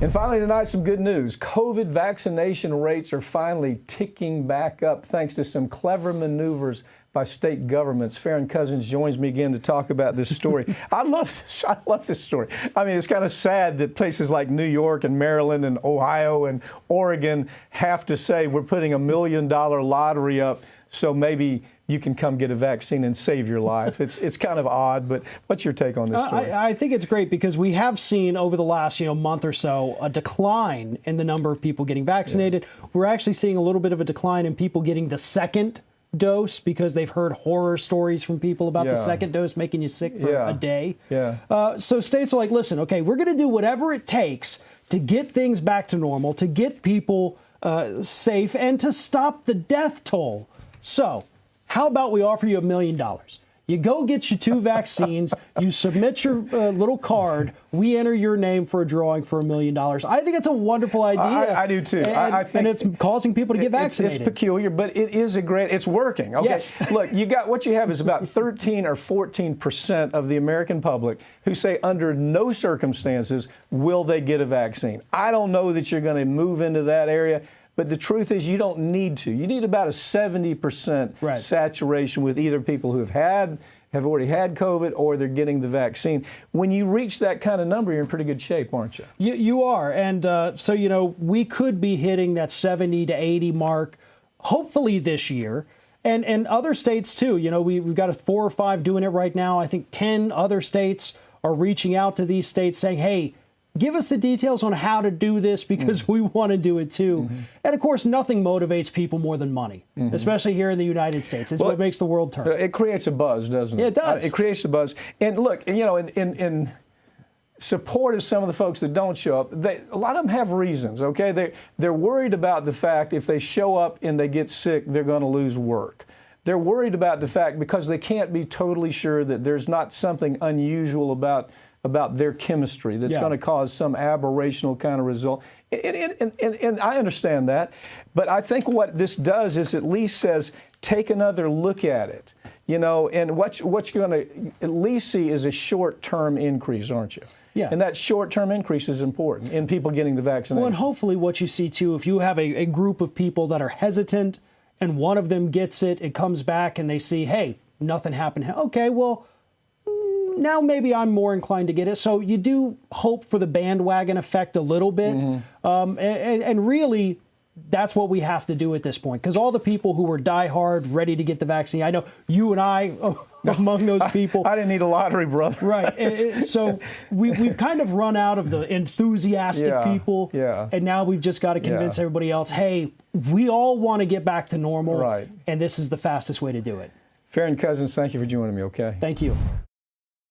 And finally tonight, some good news. COVID vaccination rates are finally ticking back up thanks to some clever maneuvers by state governments. Farron Cousins joins me again to talk about this story. I love this story. I mean, it's kind of sad that places like New York and Maryland and Ohio and Oregon have to say we're putting $1 million lottery up so maybe you can come get a vaccine and save your life. It's kind of odd, but what's your take on this story? I think it's great because we have seen over the last month or so a decline in the number of people getting vaccinated. Yeah. We're actually seeing a little bit of a decline in people getting the second dose because they've heard horror stories from people about the second dose making you sick for a day. So states are like, listen, okay, we're going to do whatever it takes to get things back to normal, to get people safe, and to stop the death toll. So how about we offer you $1 million? You go get your 2 vaccines, you submit your little card, we enter your name for a drawing for $1 million. I think it's a wonderful idea. I do too. I think it's causing people to get vaccinated. It's peculiar, but it is it's working. Okay. Yes. Look, what you have is about 13 or 14% of the American public who say under no circumstances will they get a vaccine. I don't know that you're going to move into that area. But the truth is you don't need to. You need about a 70% saturation with either people who have already had COVID or they're getting the vaccine. When you reach that kind of number, you're in pretty good shape, aren't you? You are. And so, we could be hitting that 70 to 80 mark, hopefully this year. And other states, too. We've got 4 or 5 doing it right now. I think 10 other states are reaching out to these states saying, hey, give us the details on how to do this because we want to do it too. And of course, nothing motivates people more than money, especially here in the United States. It's what makes the world turn. It creates a buzz, doesn't it? Yeah, it does. It creates a buzz. And look, in support of some of the folks that don't show up, a lot of them have reasons, okay? They're worried about the fact if they show up and they get sick, they're going to lose work. They're worried about the fact because they can't be totally sure that there's not something unusual about their chemistry that's going to cause some aberrational kind of result. And I understand that. But I think what this does is at least says, take another look at it. And what you're going to at least see is a short-term increase, aren't you? Yeah. And that short-term increase is important in people getting the vaccination. Well, and hopefully what you see, too, if you have a group of people that are hesitant and one of them gets it, it comes back and they see, hey, nothing happened. Okay, well, now maybe I'm more inclined to get it. So you do hope for the bandwagon effect a little bit. And really, that's what we have to do at this point. Because all the people who were diehard, ready to get the vaccine, I know you and I among those people. I didn't need a lottery, brother. Right. So we've kind of run out of the enthusiastic people. And now we've just got to convince everybody else, hey, we all want to get back to normal. And this is the fastest way to do it. Farron Cousins, thank you for joining me, okay? Thank you.